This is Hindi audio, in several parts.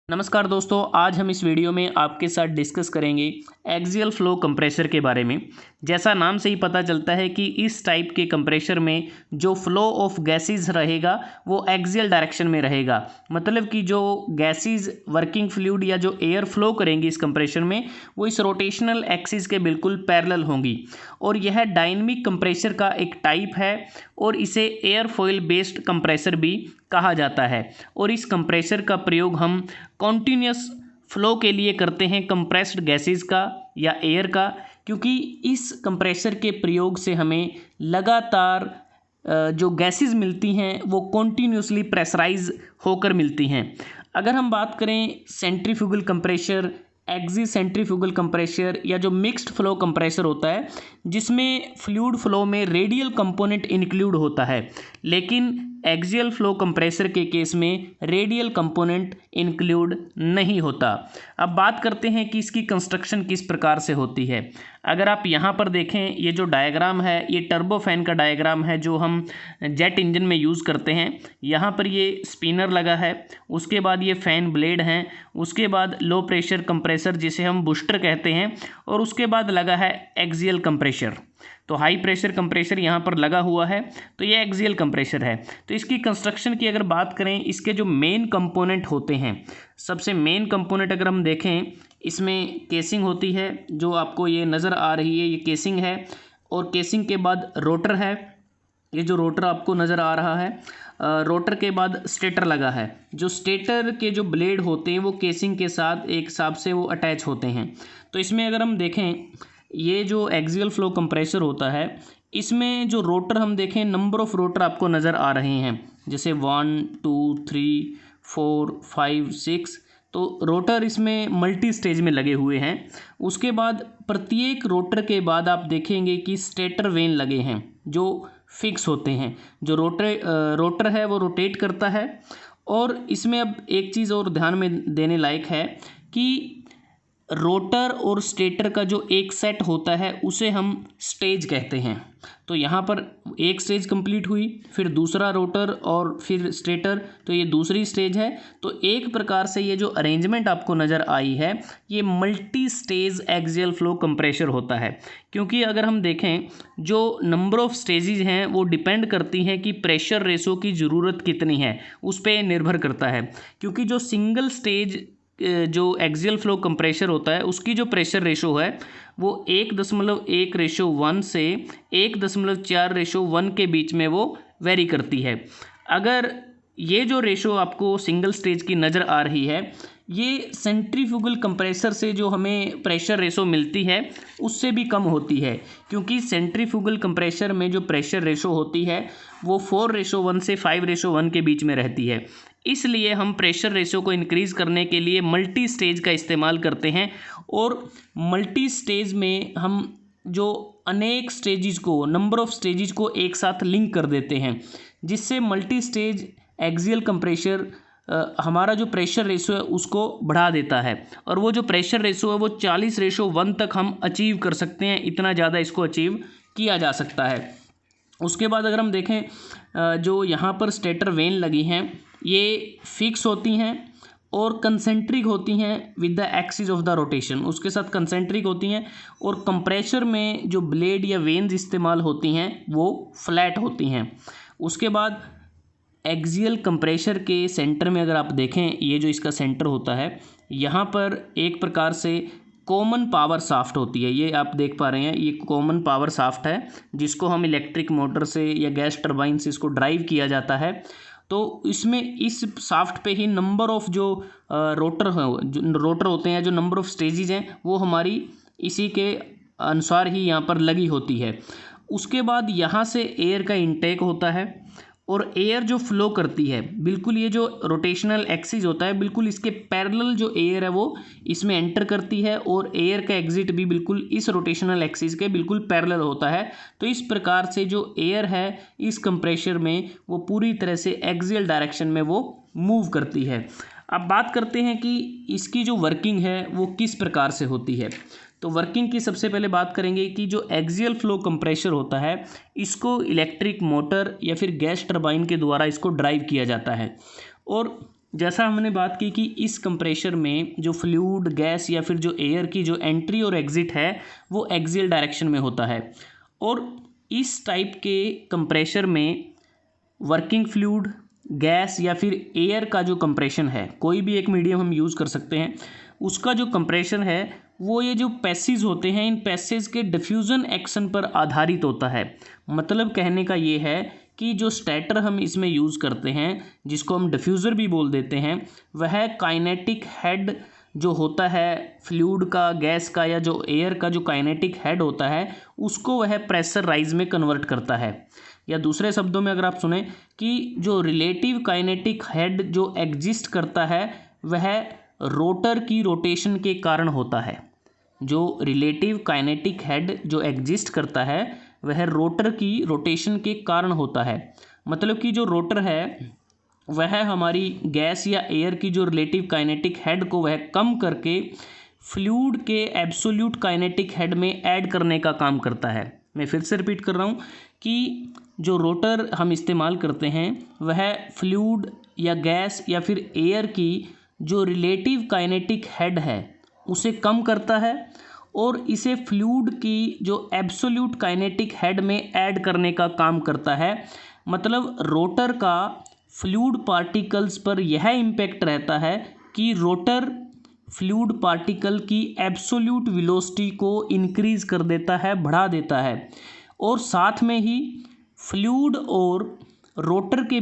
नमस्कार दोस्तों, आज हम इस वीडियो में आपके साथ डिस्कस करेंगे एक्सियल फ्लो कंप्रेसर के बारे में। जैसा नाम से ही पता चलता है कि इस टाइप के कंप्रेसर में जो फ्लो ऑफ गैसेस रहेगा वो एक्सियल डायरेक्शन में रहेगा। मतलब कि जो गैसेस वर्किंग फ्लूइड या जो एयर फ्लो करेंगी इस कंप्रेसर में वो इस रोटेशनल एक्सिस के बिल्कुल पैरेलल होंगी। और यह डायनेमिक कंप्रेसर का एक टाइप है और इसे एयरफॉयल बेस्ड कंप्रेसर भी कहा जाता है। और इस कंप्रेसर का प्रयोग हम कॉन्टीन्यूस फ्लो के लिए करते हैं कंप्रेस्ड गैसेस का या एयर का, क्योंकि इस कंप्रेसर के प्रयोग से हमें लगातार जो गैसेस मिलती हैं वो कॉन्टीन्यूसली प्रेशराइज होकर मिलती हैं। अगर हम बात करें centrifugal compressor, axial centrifugal compressor या जो मिक्स्ड फ्लो कंप्रेसर होता है जिसमें फ्लूइड फ्लो में रेडियल कंपोनेंट इंक्लूड होता है, लेकिन एक्सियल फ्लो कंप्रेसर के केस में रेडियल कंपोनेंट इंक्लूड नहीं होता। अब बात करते हैं कि इसकी कंस्ट्रक्शन किस प्रकार से होती है। अगर आप यहाँ पर देखें, ये जो डायग्राम है ये टर्बोफैन का डायग्राम है जो हम जेट इंजन में यूज़ करते हैं। यहाँ पर ये स्पिनर लगा है, उसके बाद ये फैन ब्लेड हैं, उसके बाद लो प्रेशर कंप्रेसर जिसे हम बूस्टर कहते हैं, और उसके बाद लगा है एक्सियल कंप्रेसर। तो हाई प्रेशर कंप्रेसर यहाँ पर लगा हुआ है, तो ये एक्सियल कंप्रेसर है। तो इसकी कंस्ट्रक्शन की अगर बात करें, इसके जो मेन कंपोनेंट होते हैं, सबसे मेन कंपोनेंट अगर हम देखें, इसमें केसिंग होती है जो आपको ये नज़र आ रही है, ये केसिंग है। और केसिंग के बाद रोटर है, ये जो रोटर आपको नज़र आ रहा है। रोटर के बाद स्टेटर लगा है। जो स्टेटर के जो ब्लेड होते हैं वो केसिंग के साथ एक हिसाब से वो अटैच होते हैं। तो इसमें अगर हम देखें, ये जो एक्सियल फ्लो कंप्रेसर होता है इसमें जो रोटर हम देखें, नंबर ऑफ़ रोटर आपको नज़र आ रहे हैं, जैसे 1 2 3 4 5 6। तो रोटर इसमें मल्टी स्टेज में लगे हुए हैं। उसके बाद प्रत्येक रोटर के बाद आप देखेंगे कि स्टेटर वेन लगे हैं जो फिक्स होते हैं। जो रोटर है वो रोटेट करता है। और इसमें अब एक चीज़ और ध्यान में देने लायक है कि रोटर और स्टेटर का जो एक सेट होता है उसे हम स्टेज कहते हैं। तो यहाँ पर एक स्टेज कंप्लीट हुई, फिर दूसरा रोटर और फिर स्टेटर, तो ये दूसरी स्टेज है। तो एक प्रकार से ये जो अरेंजमेंट आपको नज़र आई है ये multi stage axial flow compressor होता है। क्योंकि अगर हम देखें, जो नंबर ऑफ़ स्टेजेस हैं वो डिपेंड करती हैं कि प्रेशर रेशो की ज़रूरत कितनी है, उस पर निर्भर करता है। क्योंकि जो सिंगल स्टेज जो एक्सियल फ्लो कंप्रेसर होता है उसकी जो प्रेशर रेशो है वो 1.1:1 से 1.4:1 के बीच में वो वेरी करती है। अगर ये जो रेशो आपको सिंगल स्टेज की नज़र आ रही है, ये सेंट्रीफ्यूगल कंप्रेसर से जो हमें प्रेशर रेशो मिलती है उससे भी कम होती है। क्योंकि सेंट्रीफ्यूगल कंप्रेसर में जो प्रेशर रेशो होती है वो 4:1 से 5:1 के बीच में रहती है। इसलिए हम प्रेशर रेशो को इंक्रीज़ करने के लिए मल्टी स्टेज का इस्तेमाल करते हैं। और मल्टी स्टेज में हम जो अनेक स्टेजेस को, नंबर ऑफ़ स्टेजेस को एक साथ लिंक कर देते हैं, जिससे मल्टी स्टेज एक्सियल कंप्रेसर हमारा जो प्रेशर रेशो है उसको बढ़ा देता है। और वो जो प्रेशर रेशो है वो 40:1 तक हम अचीव कर सकते हैं। इतना ज़्यादा इसको अचीव किया जा सकता है। उसके बाद अगर हम देखें, जो यहाँ पर स्टेटर वेन लगी हैं ये फिक्स होती हैं और कंसेंट्रिक होती हैं with the axis of the rotation, उसके साथ कंसेंट्रिक होती हैं। और कंप्रेसर में जो ब्लेड या वेन्स इस्तेमाल होती हैं वो फ्लैट होती हैं। उसके बाद एक्सियल कंप्रेसर के सेंटर में अगर आप देखें, ये जो इसका सेंटर होता है यहाँ पर एक प्रकार से कॉमन पावर शाफ्ट होती है। ये आप देख पा रहे हैं, ये कॉमन पावर शाफ्ट है जिसको हम इलेक्ट्रिक मोटर से या गैस टरबाइन से इसको ड्राइव किया जाता है। तो इसमें इस शाफ्ट पे ही नंबर ऑफ़ जो रोटर होते हैं, जो नंबर ऑफ़ स्टेजेस हैं वो हमारी इसी के अनुसार ही यहाँ पर लगी होती है। उसके बाद यहाँ से एयर का इंटेक होता है और एयर जो फ्लो करती है बिल्कुल ये जो रोटेशनल एक्सिस होता है बिल्कुल इसके पैरेलल जो एयर है वो इसमें एंटर करती है। और एयर का एग्जिट भी बिल्कुल इस रोटेशनल एक्सिस के बिल्कुल पैरेलल होता है। तो इस प्रकार से जो एयर है इस कंप्रेसर में वो पूरी तरह से एक्सियल डायरेक्शन में वो मूव करती है। अब बात करते हैं कि इसकी जो वर्किंग है वो किस प्रकार से होती है। तो वर्किंग की सबसे पहले बात करेंगे कि जो एक्सियल फ्लो कंप्रेसर होता है इसको इलेक्ट्रिक मोटर या फिर गैस टरबाइन के द्वारा इसको ड्राइव किया जाता है। और जैसा हमने बात की कि इस कंप्रेशर में जो फ्लूइड गैस या फिर जो एयर की जो एंट्री और एग्जिट है वो एक्सियल डायरेक्शन में होता है। और इस टाइप के कंप्रेशर में वर्किंग फ्लूइड गैस या फिर एयर का जो कंप्रेशन है, कोई भी एक मीडियम हम यूज़ कर सकते हैं, उसका जो कंप्रेशन है वो ये जो पैसेज होते हैं इन पैसेज के डिफ्यूज़न एक्शन पर आधारित होता है। मतलब कहने का ये है कि जो स्टैटर हम इसमें यूज़ करते हैं, जिसको हम डिफ्यूज़र भी बोल देते हैं, वह काइनेटिक हेड जो होता है फ्लूइड का, गैस का या जो एयर का जो काइनेटिक हेड होता है, उसको वह प्रेशर राइज में कन्वर्ट करता है। या दूसरे शब्दों में अगर आप सुने कि जो रिलेटिव काइनेटिक हेड जो एग्जिस्ट करता है वह रोटर की रोटेशन के कारण होता है। जो रिलेटिव काइनेटिक हेड जो एग्जिस्ट करता है वह रोटर की रोटेशन के कारण होता है। मतलब कि जो रोटर है वह हमारी गैस या एयर की जो रिलेटिव काइनेटिक हेड को वह कम करके फ्लूइड के एब्सोल्यूट काइनेटिक हेड में ऐड करने का काम करता है। मैं फिर से रिपीट कर रहा हूँ कि जो रोटर हम इस्तेमाल करते हैं वह फ्लूइड या गैस या फिर एयर की जो रिलेटिव काइनेटिक हेड है उसे कम करता है और इसे फ्लूइड की जो एब्सोल्यूट काइनेटिक हेड में ऐड करने का काम करता है। मतलब रोटर का फ्लूइड पार्टिकल्स पर यह इम्पैक्ट रहता है कि रोटर फ्लूइड पार्टिकल की एब्सोल्यूट वेलोसिटी को इंक्रीज कर देता है, बढ़ा देता है, और साथ में ही फ्लूइड और रोटर के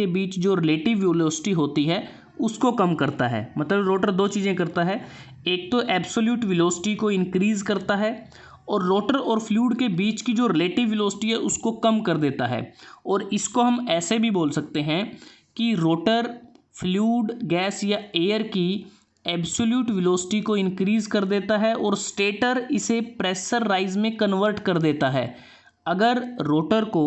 बीच जो रिलेटिव वेलोसिटी होती है उसको कम करता है। मतलब रोटर दो चीज़ें करता है, एक तो एब्सोल्यूट वेलोसिटी को इंक्रीज करता है और रोटर और फ्लूइड के बीच की जो रिलेटिव वेलोसिटी है उसको कम कर देता है। और इसको हम ऐसे भी बोल सकते हैं कि रोटर फ्लूइड गैस या एयर की एब्सोल्यूट वेलोसिटी को इंक्रीज कर देता है और स्टेटर इसे प्रेशर राइज में कन्वर्ट कर देता है। अगर रोटर को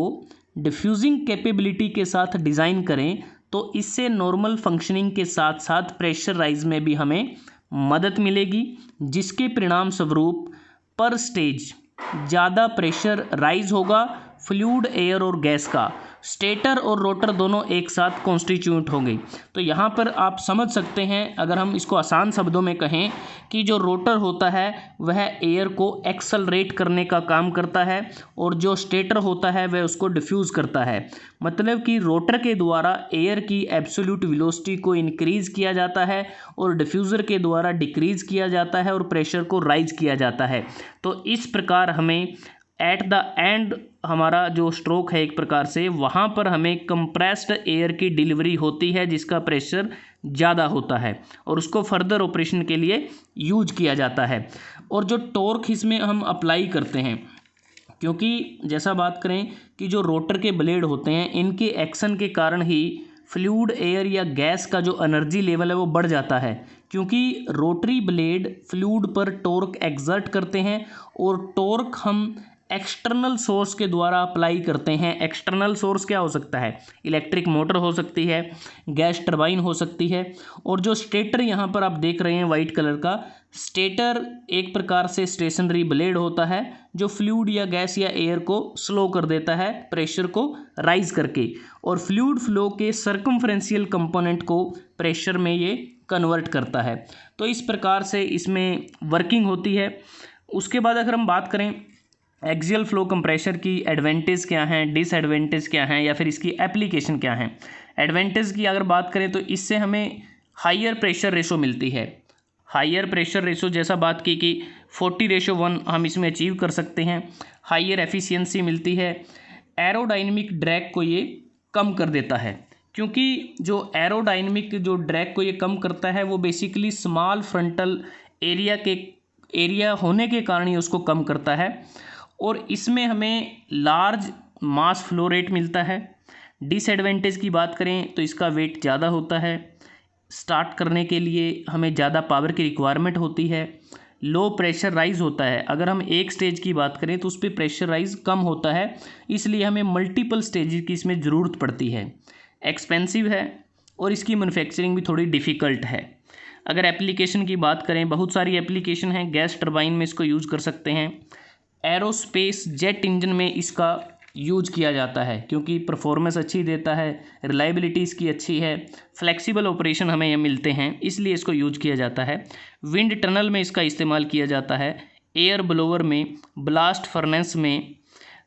डिफ्यूजिंग कैपेबिलिटी के साथ डिज़ाइन करें तो इससे नॉर्मल फंक्शनिंग के साथ साथ प्रेशर राइज में भी हमें मदद मिलेगी, जिसके परिणाम स्वरूप पर स्टेज ज़्यादा प्रेशर राइज होगा फ्लूइड, एयर और गैस का। स्टेटर और रोटर दोनों एक साथ कॉन्स्टिट्यूट होंगे। तो यहाँ पर आप समझ सकते हैं, अगर हम इसको आसान शब्दों में कहें, कि जो रोटर होता है वह एयर को एक्सेलरेट करने का काम करता है और जो स्टेटर होता है वह उसको डिफ्यूज़ करता है। मतलब कि रोटर के द्वारा एयर की एब्सोल्यूट वेलोसिटी को इंक्रीज किया जाता है और डिफ्यूज़र के द्वारा डिक्रीज किया जाता है और प्रेशर को राइज किया जाता है। तो इस प्रकार हमें एट द एंड हमारा जो स्ट्रोक है एक प्रकार से वहाँ पर हमें कंप्रेस्ड एयर की डिलीवरी होती है जिसका प्रेशर ज़्यादा होता है और उसको फर्दर ऑपरेशन के लिए यूज किया जाता है। और जो टॉर्क इसमें हम अप्लाई करते हैं, क्योंकि जैसा बात करें कि जो रोटर के ब्लेड होते हैं इनके एक्शन के कारण ही फ्लूइड, एयर या गैस का जो एनर्जी लेवल है वो बढ़ जाता है, क्योंकि रोटरी ब्लेड फ्लूइड पर टॉर्क एक्सर्ट करते हैं और टॉर्क हम एक्सटर्नल सोर्स के द्वारा अप्लाई करते हैं। एक्सटर्नल सोर्स क्या हो सकता है? इलेक्ट्रिक मोटर हो सकती है, गैस टरबाइन हो सकती है। और जो स्टेटर यहाँ पर आप देख रहे हैं वाइट कलर का, स्टेटर एक प्रकार से स्टेशनरी ब्लेड होता है जो फ्लूइड या गैस या एयर को स्लो कर देता है प्रेशर को राइज करके, और फ्लूइड फ्लो के सर्कमफ्रेंशियल कंपोनेंट को प्रेशर में ये कन्वर्ट करता है। तो इस प्रकार से इसमें वर्किंग होती है। उसके बाद अगर हम बात करें एक्सियल फ्लो कंप्रेशर की एडवांटेज क्या हैं, डिसएडवांटेज क्या हैं, या फिर इसकी एप्लीकेशन क्या हैं। एडवांटेज की अगर बात करें तो इससे हमें हायर प्रेशर रेशो मिलती है। हायर प्रेशर रेशो जैसा बात की कि 40:1 हम इसमें अचीव कर सकते हैं। हायर एफिशिएंसी मिलती है। एरोडाइनमिक ड्रैग को ये कम कर देता है, क्योंकि जो एरोडाइनमिक जो ड्रैग को ये कम करता है वो बेसिकली स्मॉल फ्रंटल एरिया होने के कारण ही उसको कम करता है। और इसमें हमें लार्ज मास फ्लो रेट मिलता है। डिसएडवांटेज की बात करें तो इसका वेट ज़्यादा होता है। स्टार्ट करने के लिए हमें ज़्यादा पावर की रिक्वायरमेंट होती है। लो प्रेशर राइज होता है। अगर हम एक स्टेज की बात करें तो उस पर प्रेशर राइज कम होता है, इसलिए हमें मल्टीपल स्टेज की इसमें ज़रूरत पड़ती है। एक्सपेंसिव है और इसकी मैन्युफैक्चरिंग भी थोड़ी डिफ़िकल्ट है। अगर एप्लीकेशन की बात करें, बहुत सारी एप्लीकेशन हैं। गैस टरबाइन में इसको यूज़ कर सकते हैं। एरोस्पेस जेट इंजन में इसका यूज किया जाता है, क्योंकि परफॉर्मेंस अच्छी देता है, रिलायबिलिटी इसकी अच्छी है, फ्लेक्सिबल ऑपरेशन हमें ये मिलते हैं, इसलिए इसको यूज किया जाता है। विंड टनल में इसका इस्तेमाल किया जाता है, एयर ब्लोअर में, ब्लास्ट फर्नेस में,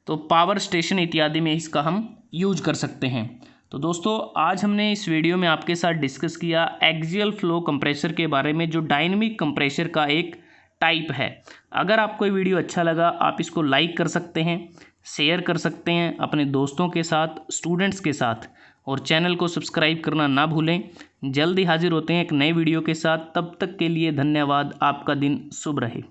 तो पावर स्टेशन इत्यादि में इसका हम यूज कर सकते हैं। तो दोस्तों आज हमने इस वीडियो में आपके साथ डिस्कस किया एक्सियल फ्लो कंप्रेसर के बारे में, जो डायनेमिक कंप्रेसर का एक टाइप है। अगर आपको ये वीडियो अच्छा लगा आप इसको लाइक कर सकते हैं, शेयर कर सकते हैं अपने दोस्तों के साथ, स्टूडेंट्स के साथ, और चैनल को सब्सक्राइब करना ना भूलें। जल्दी हाजिर होते हैं एक नए वीडियो के साथ, तब तक के लिए धन्यवाद। आपका दिन शुभ रहे।